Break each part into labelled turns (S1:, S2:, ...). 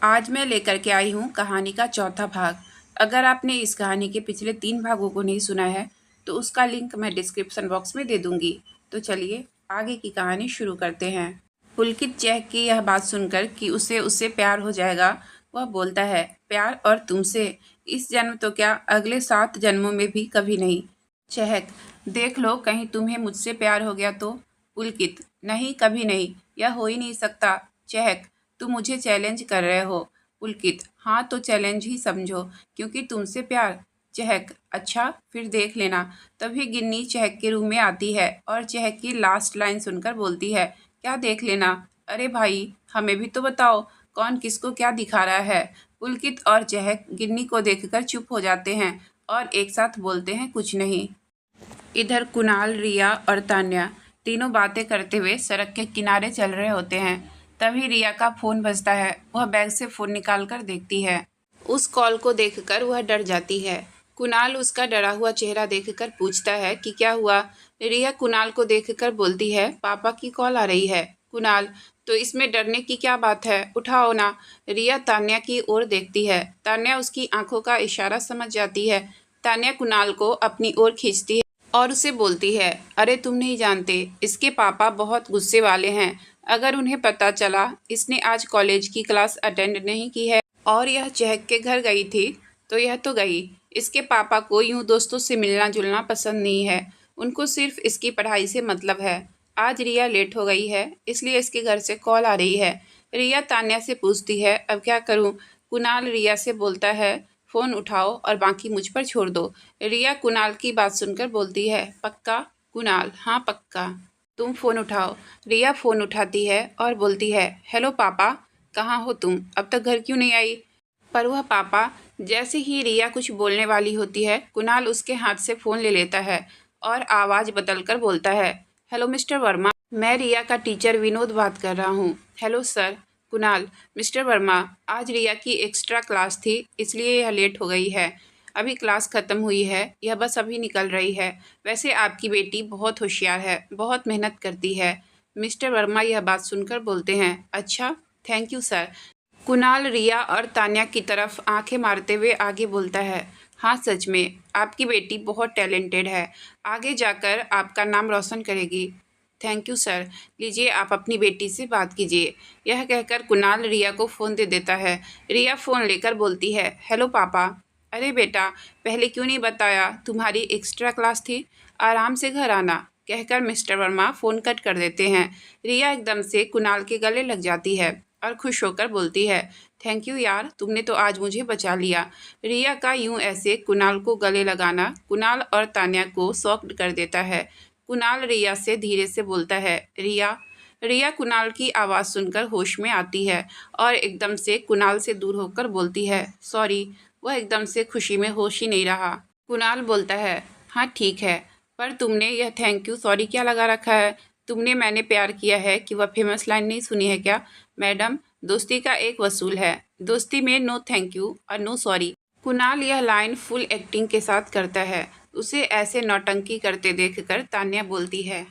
S1: आज मैं लेकर के आई हूँ कहानी का चौथा भाग। अगर आपने इस कहानी के पिछले 3 भागों को नहीं सुना है तो उसका लिंक मैं डिस्क्रिप्शन बॉक्स में दे दूँगी। तो चलिए आगे की कहानी शुरू करते हैं। पुलकित चहक की यह बात सुनकर कि उसे उससे प्यार हो जाएगा, वह बोलता है, प्यार और तुमसे? इस जन्म तो क्या, अगले 7 जन्मों में भी कभी नहीं। चहक, देख लो कहीं तुम्हें मुझसे प्यार हो गया तो। पुलकित, नहीं कभी नहीं, यह हो ही नहीं सकता। चहक, तुम मुझे चैलेंज कर रहे हो। पुलकित, हाँ तो चैलेंज ही समझो, क्योंकि तुमसे प्यार। चहक, अच्छा फिर देख लेना। तभी गिन्नी चहक के रूम में आती है और चहक की लास्ट लाइन सुनकर बोलती है, क्या देख लेना? अरे भाई हमें भी तो बताओ, कौन किसको क्या दिखा रहा है। पुलकित और चहक गिन्नी को देखकर चुप हो जाते हैं और एक साथ बोलते हैं, कुछ नहीं। इधर कुणाल, रिया और तान्या तीनों बातें करते हुए सड़क के किनारे चल रहे होते हैं। तभी रिया का फ़ोन बजता है। वह बैग से फ़ोन निकाल कर देखती है। उस कॉल को देखकर वह डर जाती है। कुणाल उसका डरा हुआ चेहरा देखकर पूछता है कि क्या हुआ। रिया कुणाल को देखकर बोलती है, पापा की कॉल आ रही है। कुणाल, तो इसमें डरने की क्या बात है, उठाओ ना। रिया तान्या की ओर देखती है। तान्या उसकी आंखों का इशारा समझ जाती है। तान्या कुणाल को अपनी ओर खींचती है और उसे बोलती है, अरे तुम नहीं जानते, इसके पापा बहुत गुस्से वाले हैं। अगर उन्हें पता चला इसने आज कॉलेज की क्लास अटेंड नहीं की है और यह चहक के घर गई थी तो यह तो गई। इसके पापा को यूं दोस्तों से मिलना जुलना पसंद नहीं है, उनको सिर्फ इसकी पढ़ाई से मतलब है। आज रिया लेट हो गई है इसलिए इसके घर से कॉल आ रही है। रिया तान्या से पूछती है, अब क्या करूं? कुणाल रिया से बोलता है, फ़ोन उठाओ और बाकी मुझ पर छोड़ दो। रिया कुणाल की बात सुनकर बोलती है, पक्का? कुणाल, हाँ पक्का, तुम फ़ोन उठाओ। रिया फ़ोन उठाती है और बोलती है, हेलो पापा, कहाँ हो तुम, अब तक घर क्यों नहीं आई? पर वह पापा, जैसे ही रिया कुछ बोलने वाली होती है कुणाल उसके हाथ से फ़ोन ले लेता है और आवाज़ बदलकर बोलता है, हेलो मिस्टर वर्मा, मैं रिया का टीचर विनोद बात कर रहा हूँ। Hello sir. Kunal, mister Verma, आज रिया की एक्स्ट्रा क्लास थी इसलिए यह लेट हो गई है। अभी क्लास ख़त्म हुई है, यह बस अभी निकल रही है। वैसे आपकी बेटी बहुत होशियार है, बहुत मेहनत करती है। मिस्टर वर्मा यह बात सुनकर बोलते हैं, अच्छा, थैंक यू सर। कुणाल रिया और तान्या की तरफ आंखें मारते हुए आगे बोलता है, हाँ सच में आपकी बेटी बहुत टैलेंटेड है, आगे जाकर आपका नाम रोशन करेगी। थैंक यू सर, लीजिए आप अपनी बेटी से बात कीजिए। यह कहकर कुणाल रिया को फ़ोन दे देता है। रिया फ़ोन लेकर बोलती है, हेलो पापा। अरे बेटा, पहले क्यों नहीं बताया, तुम्हारी एक्स्ट्रा क्लास थी, आराम से घर आना, कहकर मिस्टर वर्मा फ़ोन कट कर देते हैं। रिया एकदम से कुणाल के गले लग जाती है और खुश होकर बोलती है, थैंक यू यार, तुमने तो आज मुझे बचा लिया। रिया का यूं ऐसे कुणाल को गले लगाना कुणाल और तान्या को शॉक्ड कर देता है। कुणाल रिया से धीरे से बोलता है, रिया। रिया कुणाल की आवाज़ सुनकर होश में आती है और एकदम से कुणाल से दूर होकर बोलती है, सॉरी। वह एकदम से खुशी में होश ही नहीं रहा। कुणाल बोलता है, हाँ ठीक है, पर तुमने यह थैंक यू सॉरी क्या लगा रखा है? तुमने मैंने प्यार किया है कि वह फेमस लाइन नहीं सुनी है क्या? मैडम, दोस्ती का एक वसूल है, दोस्ती में नो थैंक यू और नो सॉरी। कुणाल यह लाइन फुल एक्टिंग के साथ करता है। उसे ऐसे नौटंकी करते देखकर तान्या बोलती है,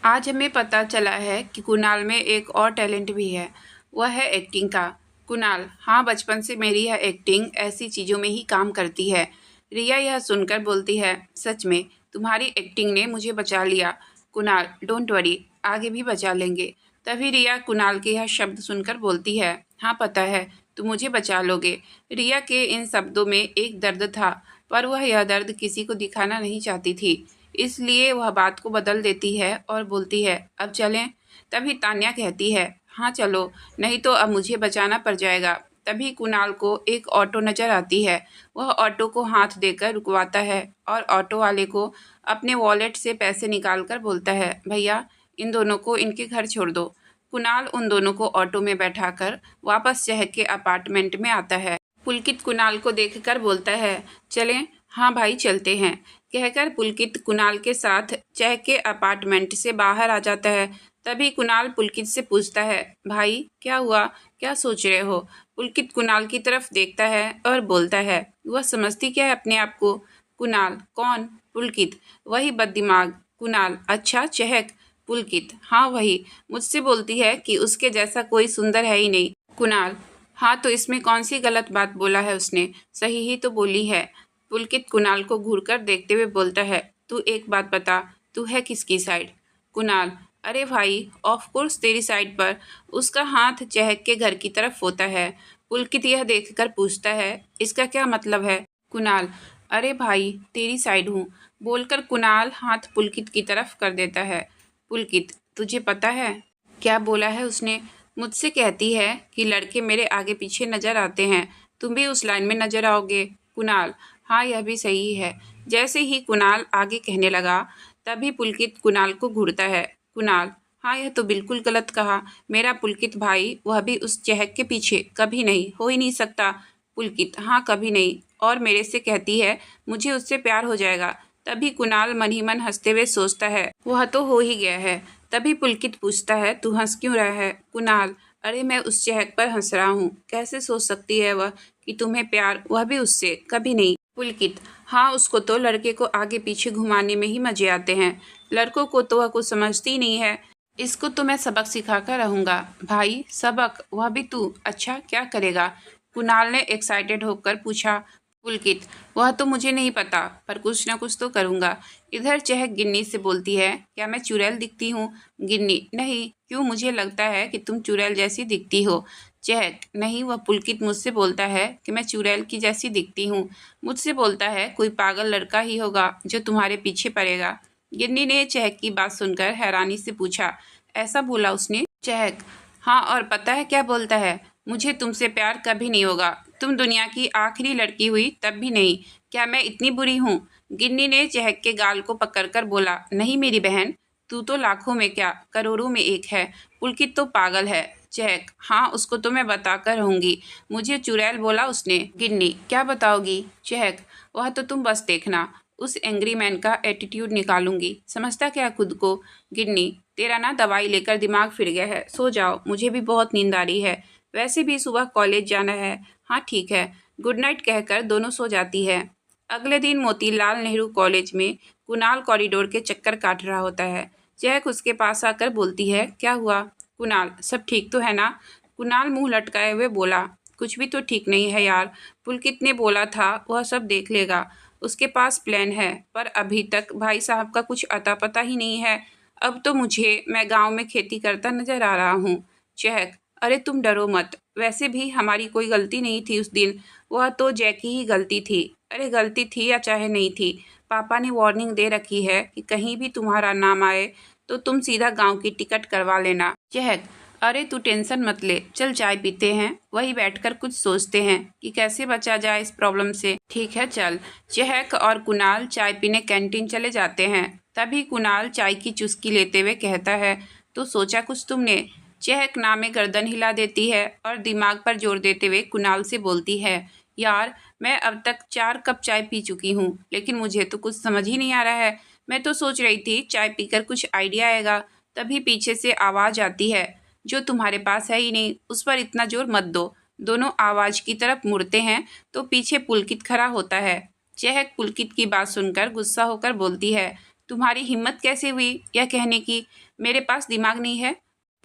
S1: आज हमें पता चला है कि कुणाल में एक और टैलेंट भी है, वह है एक्टिंग का। कुणाल, हाँ बचपन से मेरी यह एक्टिंग ऐसी चीज़ों में ही काम करती है। रिया यह सुनकर बोलती है, सच में तुम्हारी एक्टिंग ने मुझे बचा लिया। कुणाल, डोंट वरी, आगे भी बचा लेंगे। तभी रिया कुणाल के यह शब्द सुनकर बोलती है, हाँ पता है तुम मुझे बचा लोगे। रिया के इन शब्दों में एक दर्द था, पर वह यह दर्द किसी को दिखाना नहीं चाहती थी, इसलिए वह बात को बदल देती है और बोलती है, अब चलें? तभी तान्या कहती है, हाँ चलो, नहीं तो अब मुझे बचाना पड़ जाएगा। तभी कुणाल को एक ऑटो नज़र आती है। वह ऑटो को हाथ देकर रुकवाता है और ऑटो वाले को अपने वॉलेट से पैसे निकाल कर बोलता है, भैया इन दोनों को इनके घर छोड़ दो। कुणाल उन दोनों को ऑटो में बैठाकर वापस चहक के अपार्टमेंट में आता है। पुलकित कुणाल को देखकर बोलता है, चलें? हाँ भाई चलते हैं, कहकर पुलकित कुणाल के साथ चहक के अपार्टमेंट से बाहर आ जाता है। तभी कुणाल पुलकित से पूछता है, भाई क्या हुआ, क्या सोच रहे हो? पुलकित कुणाल की तरफ देखता है और बोलता है, वह समझती क्या है अपने आप को? कुणाल, कौन? पुलकित, वही बददिमाग। कुणाल, अच्छा चहक? पुलकित, हाँ वही, मुझसे बोलती है कि उसके जैसा कोई सुंदर है ही नहीं। कुणाल, हाँ तो इसमें कौन सी गलत बात बोला है उसने, सही ही तो बोली है। पुलकित कुणाल को घूरकर देखते हुए बोलता है, तू एक बात बता, तू है किसकी साइड? कुणाल, अरे भाई ऑफ कोर्स तेरी साइड पर। उसका हाथ चहक के घर की तरफ होता है। पुलकित यह देखकर पूछता है, इसका क्या मतलब है? कुणाल, अरे भाई तेरी साइड हूँ, बोलकर कुणाल हाथ पुलकित की तरफ कर देता है। पुलकित, तुझे पता है क्या बोला है उसने? मुझसे कहती है कि लड़के मेरे आगे पीछे नजर आते हैं, तुम भी उस लाइन में नजर आओगे। कुणाल, हाँ यह भी सही है। जैसे ही कुणाल आगे कहने लगा तभी पुलकित कुणाल को घूरता है। कुणाल, हाँ यह तो बिल्कुल गलत कहा। मेरा पुलकित भाई, वह भी उस चहक के पीछे, कभी नहीं, हो ही नहीं सकता। पुलकित, हाँ कभी नहीं। और मेरे से कहती है मुझे उससे प्यार हो जाएगा। तभी कुणाल मन ही मन हंसते हुए सोचता है वह तो हो ही गया है। तभी पुलकित पूछता है, तू हंस क्यों रहा है? कुणाल, अरे मैं उस चहक पर हंस रहा हूँ। कैसे सोच सकती है वह कि तुम्हें प्यार, वह भी उससे, कभी नहीं। पुलकित, हाँ उसको तो लड़के को आगे पीछे घुमाने में ही मजे आते हैं। लड़कों को तो वह कुछ समझती नहीं है। इसको तो मैं सबक सिखा कर रहूंगा। भाई सबक, वह भी तू? अच्छा क्या करेगा? कुणाल ने एक्साइटेड होकर पूछा। पुलकित, वह तो मुझे नहीं पता, पर कुछ ना कुछ तो करूंगा। इधर चहक गिन्नी से बोलती है, क्या मैं चुड़ैल दिखती हूँ? गिन्नी, नहीं, क्यों, मुझे लगता है कि तुम चुड़ैल जैसी दिखती हो। चहक, नहीं, वह पुलकित मुझसे बोलता है कि मैं चुड़ैल की जैसी दिखती हूँ। मुझसे बोलता है कोई पागल लड़का ही होगा जो तुम्हारे पीछे पड़ेगा। गिन्नी ने चहक की बात सुनकर हैरानी से पूछा, ऐसा बोला उसने? चहक, हाँ और पता है क्या बोलता है? मुझे तुमसे प्यार कभी नहीं होगा। तुम दुनिया की आखिरी लड़की हुई तब भी नहीं। क्या मैं इतनी बुरी हूँ? गिन्नी ने चहक के गाल को पकड़कर बोला, नहीं मेरी बहन, तू तो लाखों में क्या करोड़ों में एक है। पुलकित तो पागल है। चहक, हाँ उसको तो मैं बताकर रहूंगी। मुझे चुड़ैल बोला उसने। गिन्नी, क्या बताओगी? चहक, वह तो तुम बस देखना, उस एंग्री मैन का एटीट्यूड निकालूंगी। समझता क्या खुद को? गिन्नी, तेरा ना दवाई लेकर दिमाग फिर गया है, सो जाओ, मुझे भी बहुत नींद आ रही है। वैसे भी सुबह कॉलेज जाना है। हाँ ठीक है, गुड नाइट कहकर दोनों सो जाती है। अगले दिन मोतीलाल नेहरू कॉलेज में कुणाल कॉरिडोर के चक्कर काट रहा होता है। चहक उसके पास आकर बोलती है, क्या हुआ? कुणाल, सब ठीक तो है ना? कुणाल मुंह लटकाए हुए बोला, कुछ भी तो ठीक नहीं है यार। पुलकित ने बोला था वह सब देख लेगा, उसके पास प्लान है, पर अभी तक भाई साहब का कुछ अता पता ही नहीं है। अब तो मैं गांव में खेती करता नजर आ रहा हूँ। चहक, अरे तुम डरो मत, वैसे भी हमारी कोई गलती नहीं थी उस दिन, वह तो जैकी ही गलती थी। अरे गलती थी या चाहे नहीं थी, पापा ने वार्निंग दे रखी है कि कहीं भी तुम्हारा नाम आए तो तुम सीधा गांव की टिकट करवा लेना। चहक, अरे तू टेंशन मत ले, चल चाय पीते हैं, वही बैठकर कुछ सोचते हैं कि कैसे बचा जाए इस प्रॉब्लम से। ठीक है चल। चहक और कुणाल चाय पीने कैंटीन चले जाते हैं। तभी कुणाल चाय की चुस्की लेते हुए कहता है, तो सोचा कुछ तुमने? चहक ना में गर्दन हिला देती है और दिमाग पर जोर देते हुए कुणाल से बोलती है, यार मैं अब तक 4 कप चाय पी चुकी हूँ, लेकिन मुझे तो कुछ समझ ही नहीं आ रहा है। मैं तो सोच रही थी चाय पीकर कुछ आइडिया आएगा। तभी पीछे से आवाज़ आती है, जो तुम्हारे पास है ही नहीं, उस पर इतना जोर मत दो। दोनों आवाज़ की तरफ मुड़ते हैं तो पीछे पुलकित खड़ा होता है। चहक पुलकित की बात सुनकर गुस्सा होकर बोलती है, तुम्हारी हिम्मत कैसे हुई यह कहने की, मेरे पास दिमाग नहीं है?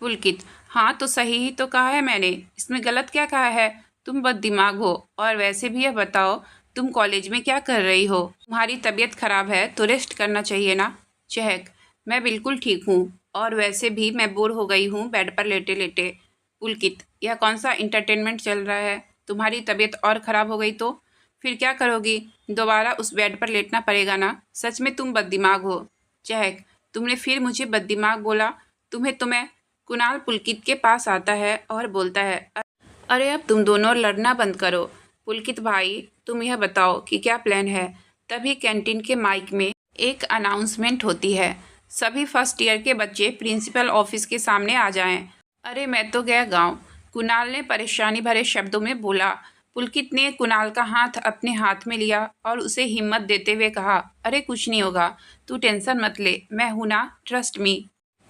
S1: पुलकित, हाँ तो सही ही तो कहा है मैंने, इसमें गलत क्या कहा है? तुम बददिमाग हो। और वैसे भी यह बताओ, तुम कॉलेज में क्या कर रही हो? तुम्हारी तबीयत खराब है तो रेस्ट करना चाहिए ना? चहक, मैं बिल्कुल ठीक हूँ, और वैसे भी मैं बोर हो गई हूँ बेड पर लेटे लेटे। पुलकित, यह कौन सा इंटरटेनमेंट चल रहा है? तुम्हारी तबीयत और ख़राब हो गई तो फिर क्या करोगी? दोबारा उस बेड पर लेटना पड़ेगा ना? सच में तुम बददिमाग हो। चहक, तुमने फिर मुझे बददिमाग बोला? तुम्हें तो मैं। कुणाल पुलकित के पास आता है और बोलता है, अरे अब तुम दोनों लड़ना बंद करो। पुलकित भाई, तुम यह बताओ कि क्या प्लान है? तभी कैंटीन के माइक में एक अनाउंसमेंट होती है, सभी फर्स्ट ईयर के बच्चे प्रिंसिपल ऑफिस के सामने आ जाएं। अरे मैं तो गया गांव, कुणाल ने परेशानी भरे शब्दों में बोला। पुलकित ने कुणाल का हाथ अपने हाथ में लिया और उसे हिम्मत देते हुए कहा, अरे कुछ नहीं होगा, तू टेंशन मत ले, मैं हूं ना, ट्रस्ट मी।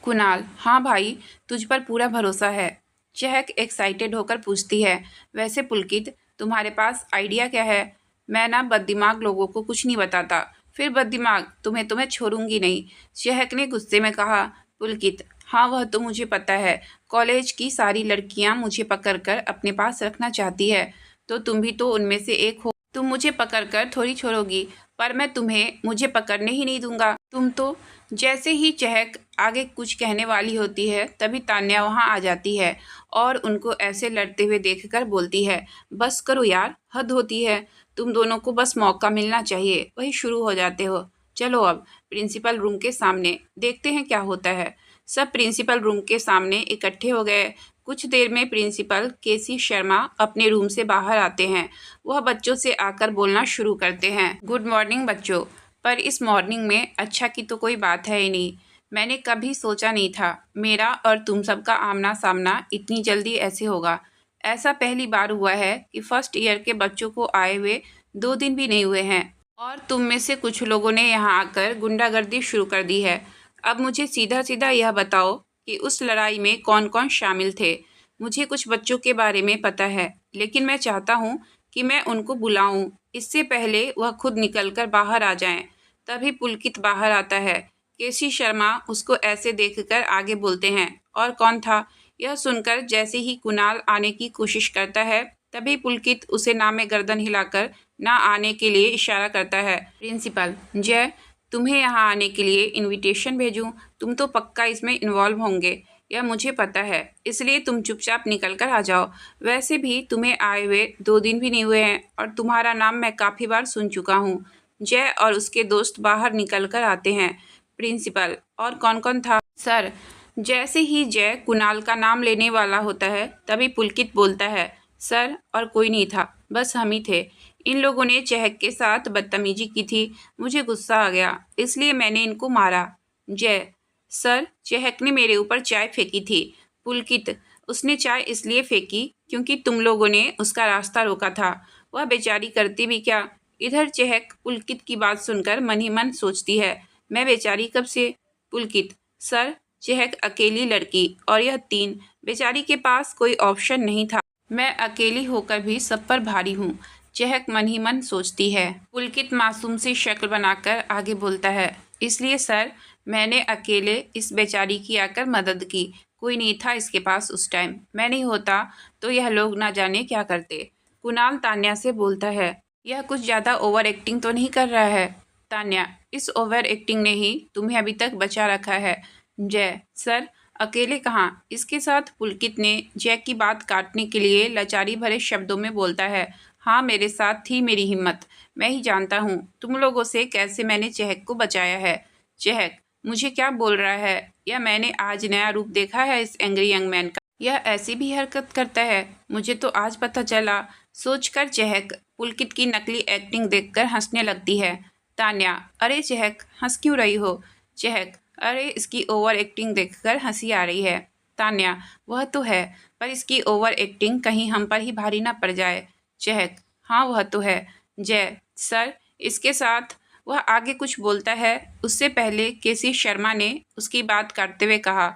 S1: कुणाल, हाँ भाई, तुझ पर पूरा भरोसा है। चहक एक्साइटेड होकर पूछती है, वैसे पुलकित तुम्हारे पास आइडिया क्या है? मैं ना बददिमाग लोगों को कुछ नहीं बताता। फिर बददिमाग, तुम्हें छोड़ूंगी नहीं। चहक ने गुस्से में कहा। पुलकित, हाँ, वह तो मुझे पता है। कॉलेज की सारी लड़कियां मुझे पकड़कर अपने पास रखना चाहती है, तो तुम भी तो उनमें से एक हो। तुम मुझे पकड़कर थोड़ी छोड़ोगी, पर मैं तुम्हें मुझे पकड़ने ही नहीं दूंगा। तुम तो जैसे ही चहक आगे कुछ कहने वाली होती है, तभी तान्या वहां आ जाती है और उनको ऐसे लड़ते हुए देखकर बोलती है, बस करो यार, हद होती है। तुम दोनों को बस मौका मिलना चाहिए, वही शुरू हो जाते हो। चलो अब प्रिंसिपल रूम के सामने देखते हैं क्या होता है। सब प्रिंसिपल रूम के सामने इकट्ठे हो गए। कुछ देर में प्रिंसिपल केसी शर्मा अपने रूम से बाहर आते हैं। वह बच्चों से आकर बोलना शुरू करते हैं, गुड मॉर्निंग बच्चों। पर इस मॉर्निंग में अच्छा की तो कोई बात है ही नहीं। मैंने कभी सोचा नहीं था मेरा और तुम सबका आमना सामना इतनी जल्दी ऐसे होगा। ऐसा पहली बार हुआ है कि फर्स्ट ईयर के बच्चों को आए हुए 2 दिन भी नहीं हुए हैं और तुम में से कुछ लोगों ने यहाँ आकर गुंडागर्दी शुरू कर दी है। अब मुझे सीधा सीधा यह बताओ कि उस लड़ाई में कौन कौन शामिल थे। मुझे कुछ बच्चों के बारे में पता है, लेकिन मैं चाहता हूँ कि मैं उनको बुलाऊं इससे पहले वह खुद निकलकर बाहर आ जाएं। तभी पुलकित बाहर आता है। केसी शर्मा उसको ऐसे देखकर आगे बोलते हैं, और कौन था? यह सुनकर जैसे ही कुणाल आने की कोशिश करता है, तभी पुलकित उसे नामे गर्दन हिलाकर ना आने के लिए इशारा करता है। प्रिंसिपल जय, तुम्हें यहाँ आने के लिए इनविटेशन भेजूं? तुम तो पक्का इसमें इन्वॉल्व होंगे, यह मुझे पता है, इसलिए तुम चुपचाप निकल कर आ जाओ। वैसे भी तुम्हें आए हुए 2 दिन भी नहीं हुए हैं और तुम्हारा नाम मैं काफ़ी बार सुन चुका हूँ। जय और उसके दोस्त बाहर निकल कर आते हैं। प्रिंसिपल, और कौन कौन था? सर, जैसे ही जय कुणाल का नाम लेने वाला होता है, तभी पुलकित बोलता है, सर और कोई नहीं था, बस हम ही थे। इन लोगों ने चहक के साथ बदतमीजी की थी, मुझे गुस्सा आ गया, इसलिए मैंने इनको मारा। जय, सर चहक ने मेरे ऊपर चाय फेंकी थी। पुलकित, उसने चाय इसलिए फेंकी क्योंकि तुम लोगों ने उसका रास्ता रोका था। वह बेचारी करती भी क्या। इधर चहक पुलकित की बात सुनकर मन ही मन सोचती है, मैं बेचारी कब से? पुलकित, सर चहक अकेली लड़की और यह 3, बेचारी के पास कोई ऑप्शन नहीं था। मैं अकेली होकर भी सब पर भारी हूँ, चहक मन ही मन सोचती है। पुलकित मासूम सी शक्ल बनाकर आगे बोलता है, इसलिए सर मैंने अकेले इस बेचारी की आकर मदद की, कोई नहीं था इसके पास उस टाइम। मैं नहीं होता तो यह लोग ना जाने क्या करते। कुणाल तान्या से बोलता है, यह कुछ ज़्यादा ओवर एक्टिंग तो नहीं कर रहा है? तान्या, इस ओवर एक्टिंग ने ही तुम्हें अभी तक बचा रखा है। जय, सर अकेले कहाँ? इसके साथ पुलकित ने जय की बात काटने के लिए लाचारी भरे शब्दों में बोलता है, हाँ मेरे साथ थी मेरी हिम्मत, मैं ही जानता हूँ तुम लोगों से कैसे मैंने चहक को बचाया है। चहक, मुझे क्या बोल रहा है? या मैंने आज नया रूप देखा है इस एंग्री यंग मैन का? यह ऐसी भी हरकत करता है, मुझे तो आज पता चला। सोचकर चहक पुलकित की नकली एक्टिंग देखकर हंसने लगती है। तान्या, अरे चहक हंस क्यों रही हो? चहक, अरे इसकी ओवर एक्टिंग देखकर हंसी आ रही है। तान्या, वह तो है, पर इसकी ओवर एक्टिंग कहीं हम पर ही भारी ना पड़ जाए। चहक, हाँ वह तो है। जय, सर इसके साथ वह आगे कुछ बोलता है, उससे पहले केसी शर्मा ने उसकी बात काटते हुए कहा,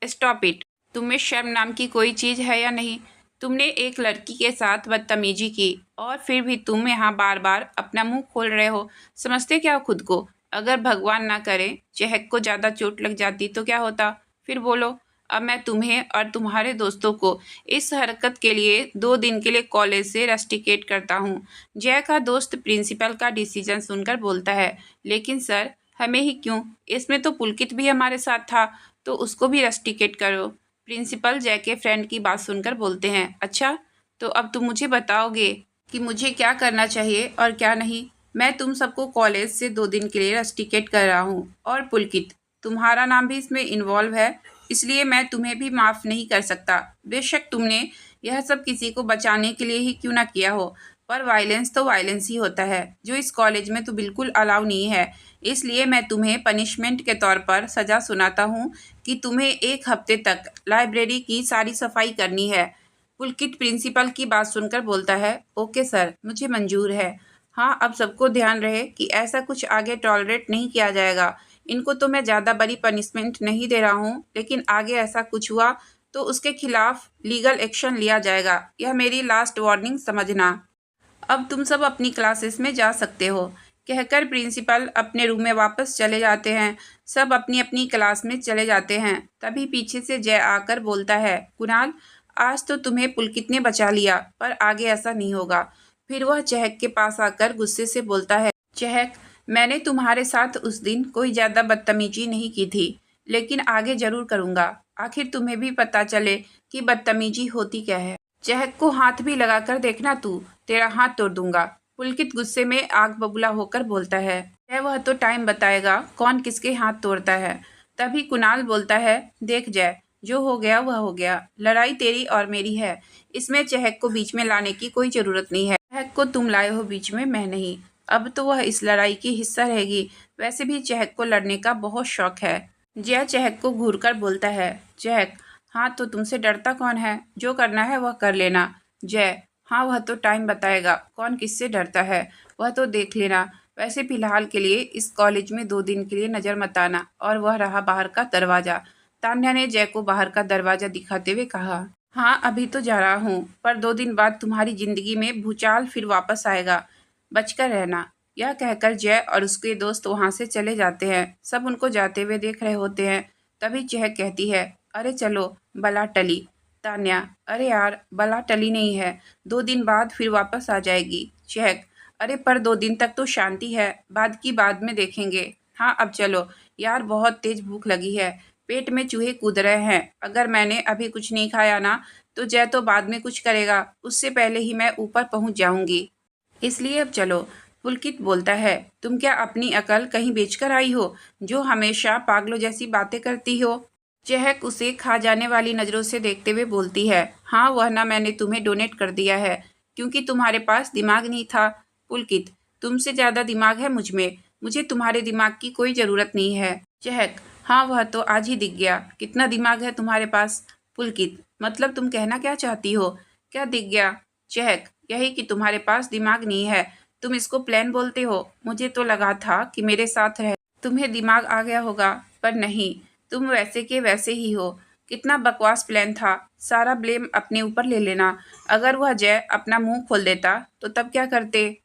S1: स्टॉप इट। तुम्हें शर्म नाम की कोई चीज़ है या नहीं? तुमने एक लड़की के साथ बदतमीजी की और फिर भी तुम यहाँ बार बार अपना मुंह खोल रहे हो। समझते क्या हो खुद को? अगर भगवान ना करे चहक को ज़्यादा चोट लग जाती तो क्या होता? फिर बोलो। अब मैं तुम्हें और तुम्हारे दोस्तों को इस हरकत के लिए 2 दिन के लिए कॉलेज से रस्टिकेट करता हूँ। जय का दोस्त प्रिंसिपल का डिसीजन सुनकर बोलता है, लेकिन सर हमें ही क्यों? इसमें तो पुलकित भी हमारे साथ था, तो उसको भी रस्टिकेट करो। प्रिंसिपल जय के फ्रेंड की बात सुनकर बोलते हैं, अच्छा तो अब तुम मुझे बताओगे कि मुझे क्या करना चाहिए और क्या नहीं। मैं तुम सबको कॉलेज से 2 दिन के लिए रस्टिकेट कर रहा हूँ, और पुलकित तुम्हारा नाम भी इसमें इन्वॉल्व है, इसलिए मैं तुम्हें भी माफ़ नहीं कर सकता। बेशक तुमने यह सब किसी को बचाने के लिए ही क्यों ना किया हो, पर वायलेंस तो वायलेंस ही होता है, जो इस कॉलेज में तो बिल्कुल अलाउ नहीं है। इसलिए मैं तुम्हें पनिशमेंट के तौर पर सज़ा सुनाता हूँ कि तुम्हें 1 हफ्ते तक लाइब्रेरी की सारी सफाई करनी है। पुलकित प्रिंसिपल की बात सुनकर बोलता है, ओके सर मुझे मंजूर है। हाँ, अब सबको ध्यान रहे कि ऐसा कुछ आगे टॉलरेट नहीं किया जाएगा। इनको तो मैं ज़्यादा बड़ी पनिशमेंट नहीं दे रहा हूँ, लेकिन आगे ऐसा कुछ हुआ तो उसके खिलाफ लीगल एक्शन लिया जाएगा। यह मेरी लास्ट वार्निंग समझना। अब तुम सब अपनी क्लासेस में जा सकते हो। कहकर प्रिंसिपल अपने रूम में वापस चले जाते हैं। सब अपनी अपनी क्लास में चले जाते हैं। तभी पीछे से जय आकर बोलता है, कुणाल, आज तो तुम्हें पुलकित ने बचा लिया, पर आगे ऐसा नहीं होगा। फिर वह चहक के पास आकर गुस्से से बोलता है, चहक, मैंने तुम्हारे साथ उस दिन कोई ज़्यादा बदतमीजी नहीं की थी, लेकिन आगे जरूर करूँगा। आखिर तुम्हें भी पता चले कि बदतमीजी होती क्या है। चहक को हाथ भी लगाकर देखना, तू तेरा हाथ तोड़ दूंगा। पुलकित गुस्से में आग बबूला होकर बोलता है, वह तो टाइम बताएगा कौन किसके हाथ तोड़ता है। तभी कुणाल बोलता है, देख जय, जो हो गया वह हो गया। लड़ाई तेरी और मेरी है, इसमें चहक को बीच में लाने की कोई जरूरत नहीं है। चहक को तुम लाए हो बीच में, मैं नहीं। अब तो वह इस लड़ाई की हिस्सा रहेगी। वैसे भी चहक को लड़ने का बहुत शौक है। जय चहक को घूर कर बोलता है, चहक, हाँ तो तुमसे डरता कौन है, जो करना है वह कर लेना। जय, हाँ वह तो टाइम बताएगा कौन किससे डरता है, वह तो देख लेना। वैसे फिलहाल के लिए इस कॉलेज में 2 दिन के लिए नज़र मत आना। और वह रहा बाहर का दरवाज़ा। तान्या ने जय को बाहर का दरवाज़ा दिखाते हुए कहा, हाँ अभी तो जा रहा हूँ, पर 2 दिन बाद तुम्हारी ज़िंदगी में भूचाल फिर वापस आएगा, बचकर रहना। यह कहकर जय और उसके दोस्त वहाँ से चले जाते हैं। सब उनको जाते हुए देख रहे होते हैं। तभी चहक कहती है, अरे चलो, बला टली। तान्या, अरे यार, बला टली नहीं है, 2 दिन बाद फिर वापस आ जाएगी। चहक, अरे पर 2 दिन तक तो शांति है, बाद की बाद में देखेंगे। हाँ अब चलो यार, बहुत तेज भूख लगी है, पेट में चूहे कूद रहे हैं। अगर मैंने अभी कुछ नहीं खाया ना, तो जय तो बाद में कुछ करेगा, उससे पहले ही मैं ऊपर पहुंच जाऊंगी। इसलिए अब चलो। पुलकित बोलता है, तुम क्या अपनी अकल कहीं बेचकर आई हो, जो हमेशा पागलों जैसी बातें करती हो। चहक उसे खा जाने वाली नज़रों से देखते हुए बोलती है, हाँ वरना मैंने तुम्हें डोनेट कर दिया है, क्योंकि तुम्हारे पास दिमाग नहीं था। पुलकित, तुमसे ज़्यादा दिमाग है मुझ में, मुझे तुम्हारे दिमाग की कोई ज़रूरत नहीं है। चहक, हाँ वह तो आज ही दिख गया, कितना दिमाग है तुम्हारे पास। पुलकित, मतलब तुम कहना क्या चाहती हो, क्या दिख गया। चहक, यही कि तुम्हारे पास दिमाग नहीं है, तुम इसको प्लान बोलते हो। मुझे तो लगा था कि मेरे साथ रह तुम्हें दिमाग आ गया होगा, पर नहीं, तुम वैसे के वैसे ही हो। कितना बकवास प्लान था, सारा ब्लेम अपने ऊपर ले लेना। अगर वह जय अपना मुंह खोल देता तो तब क्या करते,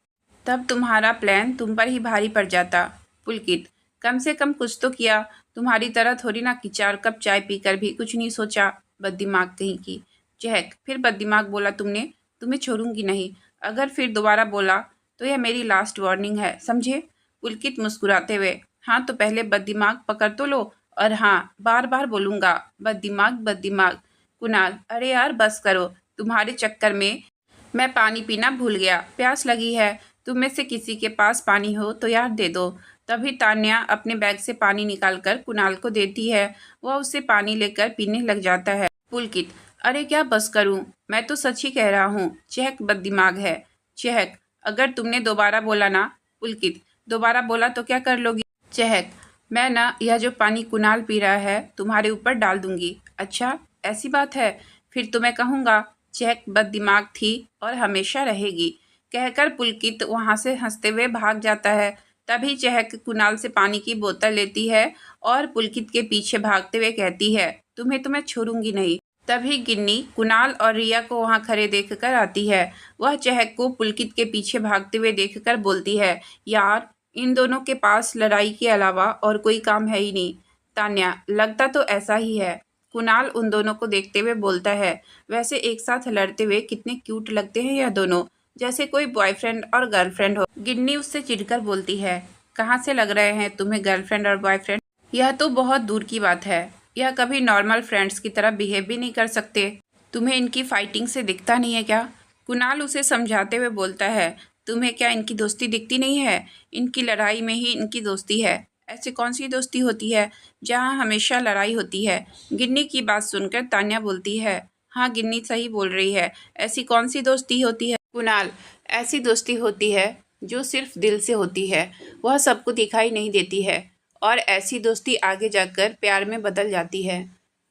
S1: तब तुम्हारा प्लान तुम पर ही भारी पड़ जाता। पुलकित, कम से कम कुछ तो किया, तुम्हारी तरह थोड़ी ना कि 4 कप चाय पीकर भी कुछ नहीं सोचा, बददिमाग कहीं की। चहक, फिर बददिमाग बोला तुमने, तुम्हें छोड़ूंगी नहीं। अगर फिर दोबारा बोला तो यह मेरी लास्ट वार्निंग है, समझे। पुलकित मुस्कुराते हुए, हाँ तो पहले बददिमाग पकड़ तो लो, और हाँ बार बार बोलूंगा, बददिमाग बददिमाग। कुणाल, अरे यार बस करो, तुम्हारे चक्कर में मैं पानी पीना भूल गया, प्यास लगी है। तुम में से किसी के पास पानी हो तो यार दे दो। तभी तान्या अपने बैग से पानी निकालकर कुणाल को देती है। वह उससे पानी लेकर पीने लग जाता है। पुलकित, अरे क्या बस करूं, मैं तो सच ही कह रहा हूँ, चहक बददिमाग है। चहक, अगर तुमने दोबारा बोला ना। पुलकित, दोबारा बोला तो क्या कर लोगी। चहक, मैं ना यह जो पानी कुणाल पी रहा है तुम्हारे ऊपर डाल दूंगी। अच्छा ऐसी बात है, फिर तो मैं कहूँगा चहक बददिमाग थी और हमेशा रहेगी। कहकर पुलकित वहाँ से हंसते हुए भाग जाता है। तभी चहक कुणाल से पानी की बोतल लेती है और पुलकित के पीछे भागते हुए कहती है, तुम्हें तो मैं छोड़ूंगी नहीं। तभी गिन्नी कुणाल और रिया को वहाँ खड़े देखकर आती है। वह चहक को पुलकित के पीछे भागते हुए देखकर बोलती है, यार इन दोनों के पास लड़ाई के अलावा और कोई काम है ही नहीं। तान्या, लगता तो ऐसा ही है। कुणाल उन दोनों को देखते हुए बोलता है, वैसे एक साथ लड़ते हुए कितने क्यूट लगते हैं यह दोनों, जैसे कोई बॉयफ्रेंड और गर्लफ्रेंड हो। गिन्नी उससे चिढ़कर बोलती है, कहाँ से लग रहे हैं तुम्हें गर्लफ्रेंड और बॉयफ्रेंड, यह तो बहुत दूर की बात है। यह कभी नॉर्मल फ्रेंड्स की तरह बिहेव भी नहीं कर सकते। तुम्हें इनकी फाइटिंग से दिखता नहीं है क्या। कुणाल उसे समझाते हुए बोलता है, तुम्हें क्या इनकी दोस्ती दिखती नहीं है, इनकी लड़ाई में ही इनकी दोस्ती है। ऐसी कौन सी दोस्ती होती है जहाँ हमेशा लड़ाई होती है। गिन्नी की बात सुनकर तान्या बोलती है, हाँ गिन्नी सही बोल रही है, ऐसी कौन सी दोस्ती होती है। कुणाल, ऐसी दोस्ती होती है जो सिर्फ दिल से होती है, वह सबको दिखाई नहीं देती है, और ऐसी दोस्ती आगे जाकर प्यार में बदल जाती है।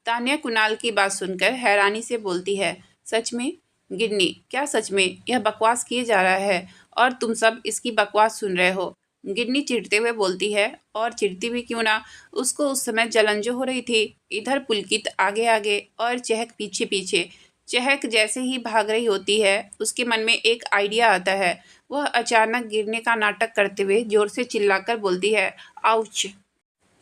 S1: तान्या कुणाल की बात सुनकर हैरानी से बोलती है, सच में। गिन्नी, क्या सच में, यह बकवास किए जा रहा है और तुम सब इसकी बकवास सुन रहे हो। गिन्नी चिढ़ते हुए बोलती है, और चिढ़ती भी क्यों ना, उसको उस समय जलन जो हो रही थी। इधर पुलकित आगे आगे और चहक पीछे पीछे। चहक जैसे ही भाग रही होती है उसके मन में एक आइडिया आता है। वह अचानक गिरने का नाटक करते हुए जोर से चिल्लाकर बोलती है, आउच।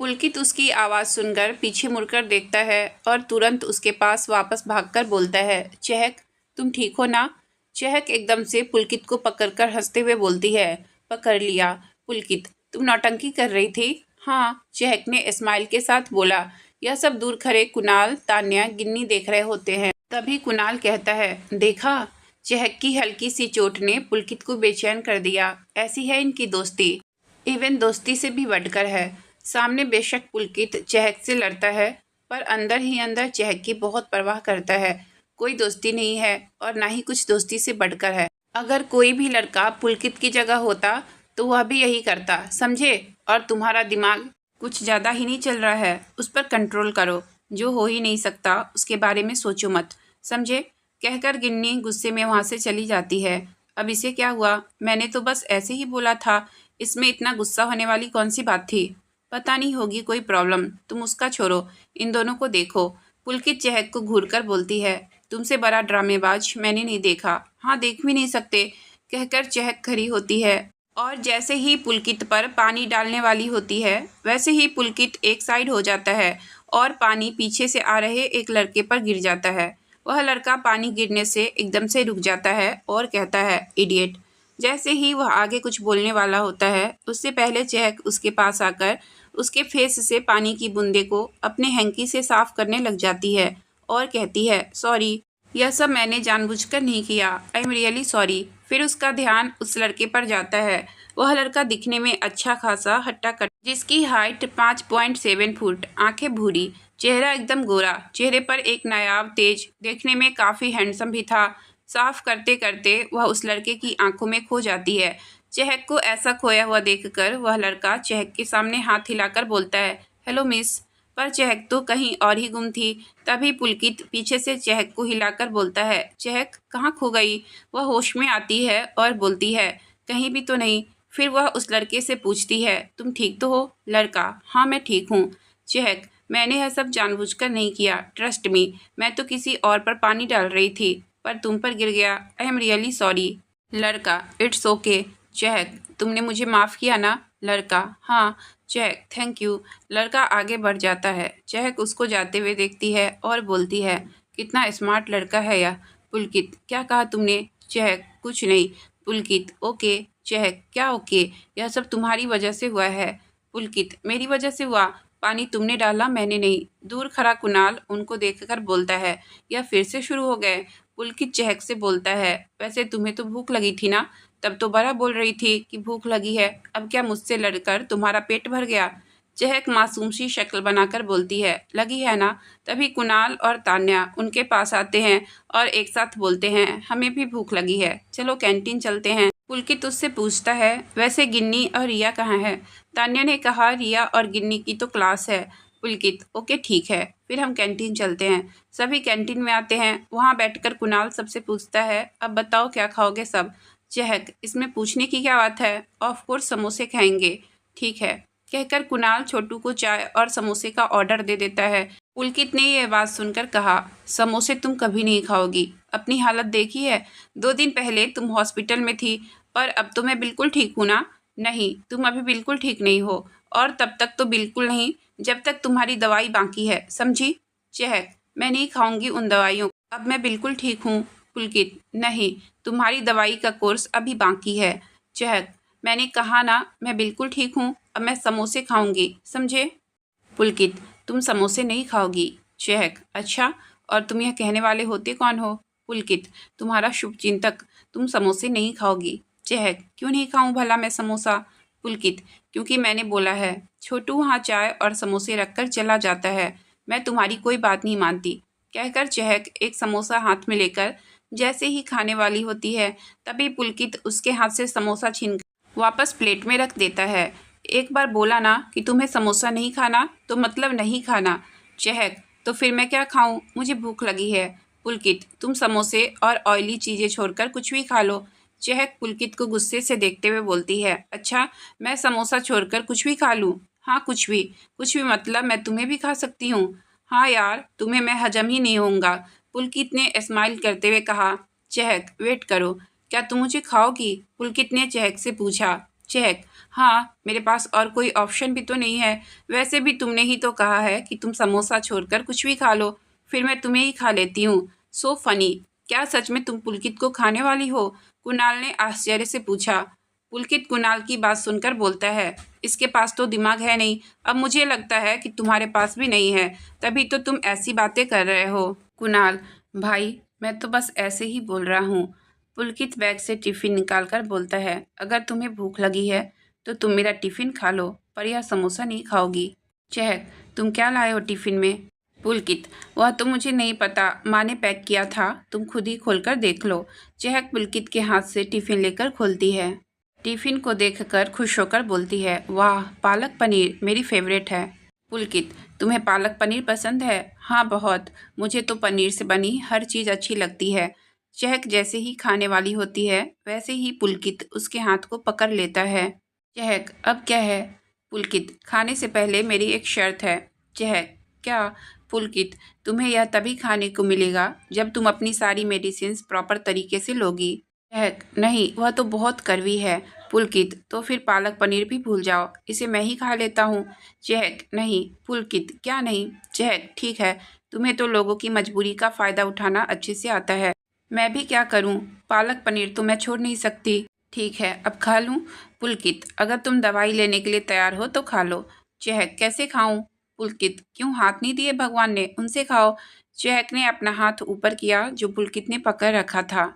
S1: पुलकित उसकी आवाज़ सुनकर पीछे मुड़कर देखता है और तुरंत उसके पास वापस भागकर बोलता है, चहक, तुम ठीक हो ना? चहक एकदम से पुलकित को पकड़कर हंसते हुए बोलती है, पकड़ लिया। पुलकित, तुम नौटंकी कर रही थी? हाँ, चहक ने स्माइल के साथ बोला। यह सब दूर खड़े कुणाल, तान्या, गिन्नी देख रहे होते हैं। तभी कुणाल कहता है, देखा? चहक की हल्की सी चोट ने पुलकित को बेचैन कर दिया। ऐसी है इनकी दोस्ती, इवन दोस्ती से भी बढ़कर है। सामने बेशक पुलकित चहक से लड़ता है, पर अंदर ही अंदर चहक की बहुत परवाह करता है। कोई दोस्ती नहीं है और ना ही कुछ दोस्ती से बढ़कर है। अगर कोई भी लड़का पुलकित की जगह होता तो वह भी यही करता, समझे? और तुम्हारा दिमाग कुछ ज़्यादा ही नहीं चल रहा है, उस पर कंट्रोल करो। जो हो ही नहीं सकता उसके बारे में सोचो मत, समझे? कहकर गिन्नी गुस्से में वहाँ से चली जाती है। अब इसे क्या हुआ? मैंने तो बस ऐसे ही बोला था, इसमें इतना गुस्सा होने वाली कौन सी बात थी? पता नहीं होगी कोई प्रॉब्लम, तुम उसका छोड़ो, इन दोनों को देखो। पुलकित चहक को घूरकर बोलती है, तुमसे बड़ा ड्रामेबाज मैंने नहीं देखा। हाँ, देख भी नहीं सकते, कहकर चहक खड़ी होती है और जैसे ही पुलकित पर पानी डालने वाली होती है वैसे ही पुलकित एक साइड हो जाता है और पानी पीछे से आ रहे एक लड़के पर गिर जाता है। वह लड़का पानी गिरने से एकदम से रुक जाता है और कहता है, इडियट। जैसे ही वह आगे कुछ बोलने वाला होता है उससे पहले चहक उसके पास आकर उसके फेस से पानी की बूंदे को अपने हैंकी से साफ करने लग जाती है और कहती है, सॉरी, यह सब मैंने जानबूझकर नहीं किया, आई एम रियली सॉरी। फिर उसका ध्यान उस लड़के पर जाता है। वह लड़का दिखने में अच्छा खासा हट्टा कट्टा, जिसकी हाइट 5.7 फुट, आंखें भूरी, चेहरा एकदम गोरा, चेहरे पर एक नायाब तेज, देखने में काफ़ी हैंडसम भी था। साफ करते करते वह उस लड़के की आंखों में खो जाती है। चहक को ऐसा खोया हुआ देखकर वह लड़का चहक के सामने हाथ हिलाकर बोलता है, हेलो मिस। पर चहक तो कहीं और ही गुम थी। तभी पुलकित पीछे से चहक को हिलाकर बोलता है, चहक कहाँ खो गई? वह होश में आती है और बोलती है, कहीं भी तो नहीं। फिर वह उस लड़के से पूछती है, तुम ठीक तो हो? लड़का, हाँ मैं ठीक हूँ। चहक, मैंने यह सब जानबूझकर नहीं किया, ट्रस्ट मी। मैं तो किसी और पर पानी डाल रही थी पर तुम पर गिर गया, आई एम रियली सॉरी। लड़का, इट्स ओके। चहक, तुमने मुझे माफ़ किया ना? लड़का, हाँ। चहक, थैंक यू। लड़का आगे बढ़ जाता है। चहक उसको जाते हुए देखती है और बोलती है, कितना स्मार्ट लड़का है यह। पुलकित, क्या कहा तुमने? चहक, कुछ नहीं। पुलकित, ओके। चहक, क्या ओके? यह सब तुम्हारी वजह से हुआ है। पुलकित, मेरी वजह से हुआ? पानी तुमने डाला, मैंने नहीं। दूर खड़ा कुणाल उनको देखकर बोलता है, यह फिर से शुरू हो गए। पुलकित चहक से बोलता है, वैसे तुम्हें तो भूख लगी थी ना? तब तो बड़ा बोल रही थी कि भूख लगी है, अब क्या मुझसे लड़कर तुम्हारा पेट भर गया? चहक मासूम सी शक्ल बनाकर बोलती है, लगी है ना? तभी कुणाल और तान्या उनके पास आते हैं और एक साथ बोलते हैं, हमें भी भूख लगी है, चलो कैंटीन चलते हैं। पुलकित उससे पूछता है, वैसे गिन्नी और रिया कहाँ है? तान्या ने कहा, रिया और गिन्नी की तो क्लास है। पुलकित, ओके ठीक है, फिर हम कैंटीन चलते हैं। सभी कैंटीन में आते हैं। वहाँ बैठकर कुणाल सबसे पूछता है, अब बताओ क्या खाओगे सब? चहक, इसमें पूछने की क्या बात है, ऑफ कोर्स समोसे खाएंगे। ठीक है, कहकर कुणाल छोटू को चाय और समोसे का ऑर्डर दे देता है। पुलकित ने यह बात सुनकर कहा, समोसे तुम कभी नहीं खाओगी, अपनी हालत देखी है? 2 दिन पहले तुम हॉस्पिटल में थी, पर अब तो मैं बिल्कुल ठीक हूँ ना? नहीं, तुम अभी बिल्कुल ठीक नहीं हो, और तब तक तो बिल्कुल नहीं जब तक तुम्हारी दवाई बाकी है, समझी? चहक, मैं नहीं खाऊंगी उन दवाइयों को, अब मैं बिल्कुल ठीक हूँ। पुलकित, नहीं, तुम्हारी दवाई का कोर्स अभी बाकी है। चहक, मैंने कहा ना मैं बिल्कुल ठीक हूँ, अब मैं समोसे खाऊंगी, समझे? पुलकित, तुम समोसे नहीं खाओगी। चहक, अच्छा, और तुम यह कहने वाले होते कौन हो? पुलकित, तुम्हारा शुभचिंतक। तुम समोसे नहीं खाओगी। चहक, क्यों नहीं खाऊं भला मैं समोसा? पुलकित, क्योंकि मैंने बोला है। छोटू वहाँ चाय और समोसे रखकर चला जाता है। मैं तुम्हारी कोई बात नहीं मानती, कहकर चहक एक समोसा हाथ में लेकर जैसे ही खाने वाली होती है तभी पुलकित उसके हाथ से समोसा छीन वापस प्लेट में रख देता है। एक बार बोला ना कि तुम्हें समोसा नहीं खाना तो मतलब नहीं खाना। चहक, तो फिर मैं क्या खाऊं? मुझे भूख लगी है। पुलकित, तुम समोसे और ऑयली चीज़ें छोड़कर कुछ भी खा लो। चहक पुलकित को गुस्से से देखते हुए बोलती है, अच्छा, मैं समोसा छोड़कर कुछ भी खा लूँ? हाँ, कुछ भी मतलब मैं तुम्हें भी खा सकती हूँ। हाँ यार, तुम्हें मैं हजम ही नहीं होऊंगा। पुलकित ने स्माइल करते हुए कहा। चहक, वेट करो, क्या तुम मुझे खाओगी? पुलकित ने चहक से पूछा। चहक, हाँ, मेरे पास और कोई ऑप्शन भी तो नहीं है। वैसे भी तुमने ही तो कहा है कि तुम समोसा छोड़कर कुछ भी खा लो, फिर मैं तुम्हें ही खा लेती हूँ। सो फनी, क्या सच में तुम पुलकित को खाने वाली हो? कुणाल ने आश्चर्य से पूछा। पुलकित कुणाल की बात सुनकर बोलता है, इसके पास तो दिमाग है नहीं। अब मुझे लगता है कि तुम्हारे पास भी नहीं है, तभी तो तुम ऐसी बातें कर रहे हो। कुणाल, भाई मैं तो बस ऐसे ही बोल रहा हूँ। पुलकित बैग से टिफिन निकालकर बोलता है, अगर तुम्हें भूख लगी है तो तुम मेरा टिफिन खा लो, पर यह समोसा नहीं खाओगी। चहक, तुम क्या लाए हो टिफिन में? पुलकित, वह तो मुझे नहीं पता, माँ ने पैक किया था, तुम खुद ही खोलकर देख लो। चहक पुलकित के हाथ से टिफिन लेकर खोलती है। टिफिन को देखकर खुश होकर बोलती है, वाह, पालक पनीर मेरी फेवरेट है। पुलकित, तुम्हें पालक पनीर पसंद है? हाँ बहुत, मुझे तो पनीर से बनी हर चीज़ अच्छी लगती है। चहक जैसे ही खाने वाली होती है वैसे ही पुलकित उसके हाथ को पकड़ लेता है। चहक, अब क्या है? पुलकित, खाने से पहले मेरी एक शर्त है। चहक, क्या? पुलकित, तुम्हें यह तभी खाने को मिलेगा जब तुम अपनी सारी मेडिसिन प्रॉपर तरीके से लोगी। चहक, नहीं, वह तो बहुत कड़वी है। पुलकित, तो फिर पालक पनीर भी भूल जाओ, इसे मैं ही खा लेता हूँ। चहक, नहीं। पुलकित, क्या नहीं? चहक, ठीक है, तुम्हें तो लोगों की मजबूरी का फ़ायदा उठाना अच्छे से आता है। मैं भी क्या करूँ, पालक पनीर तो मैं छोड़ नहीं सकती। ठीक है, अब खा लूँ? पुलकित, अगर तुम दवाई लेने के लिए तैयार हो तो खा लो। चहक, कैसे खाऊं? पुलकित, क्यों, हाथ नहीं दिए भगवान ने, उनसे खाओ। चहक ने अपना हाथ ऊपर किया जो पुलकित ने पकड़ रखा था।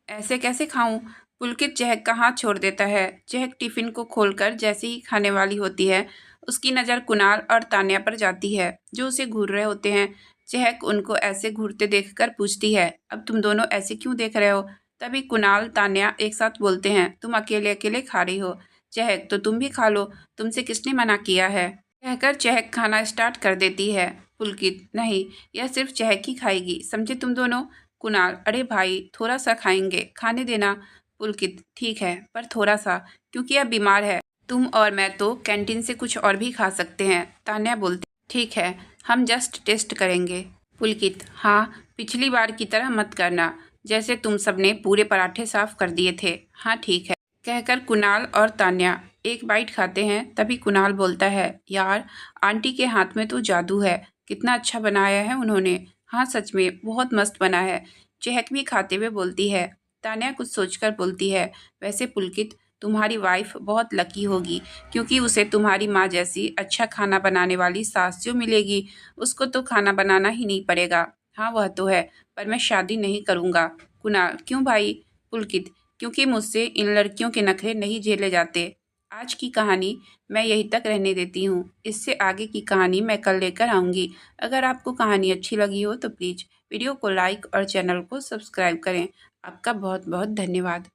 S1: ऐसे कैसे खाऊं? पुलकित चहक का हाथ छोड़ देता है। चहक टिफिन को खोलकर जैसे ही खाने वाली होती है, उसकी नज़र कुणाल और तान्या पर जाती है जो उसे घूर रहे होते हैं। चहक उनको ऐसे घूरते देखकर पूछती है, अब तुम दोनों ऐसे क्यों देख रहे हो? तभी कुणाल तान्या एक साथ बोलते हैं, तुम अकेले अकेले खा रही हो। चहक, तो तुम भी खा लो, तुमसे किसने मना किया है? कहकर चहक खाना स्टार्ट कर देती है। पुलकित, नहीं, यह सिर्फ चहक ही खाएगी, समझे तुम दोनों? कुणाल, अरे भाई, थोड़ा सा खाएंगे, खाने देना। पुलकित, ठीक है, पर थोड़ा सा, क्योंकि यह बीमार है। तुम और मैं तो कैंटीन से कुछ और भी खा सकते हैं। तान्या बोलती, ठीक है, हम जस्ट टेस्ट करेंगे। पुलकित, हाँ, पिछली बार की तरह मत करना, जैसे तुम सबने पूरे पराठे साफ कर दिए थे। हाँ ठीक है। कहकर कुणाल और तान्या एक बाइट खाते हैं। तभी कुणाल बोलता है, यार, आंटी के हाथ में तो जादू है, कितना अच्छा बनाया है उन्होंने। हाँ सच में बहुत मस्त बना है। चहक भी खाते हुए बोलती है। तान्या कुछ सोचकर बोलती है, वैसे पुलकित, तुम्हारी वाइफ बहुत लकी होगी, क्योंकि उसे तुम्हारी माँ जैसी अच्छा खाना बनाने वाली सास जो मिलेगी, उसको तो खाना बनाना ही नहीं पड़ेगा। हाँ वह तो है, पर मैं शादी नहीं करूँगा। कुणाल, क्यों भाई? पुलकित, क्योंकि मुझसे इन लड़कियों के नखरे नहीं झेले जाते। आज की कहानी मैं यहीं तक रहने देती हूँ, इससे आगे की कहानी मैं कल लेकर आऊँगी। अगर आपको कहानी अच्छी लगी हो तो प्लीज़ वीडियो को लाइक और चैनल को सब्सक्राइब करें। आपका बहुत बहुत धन्यवाद।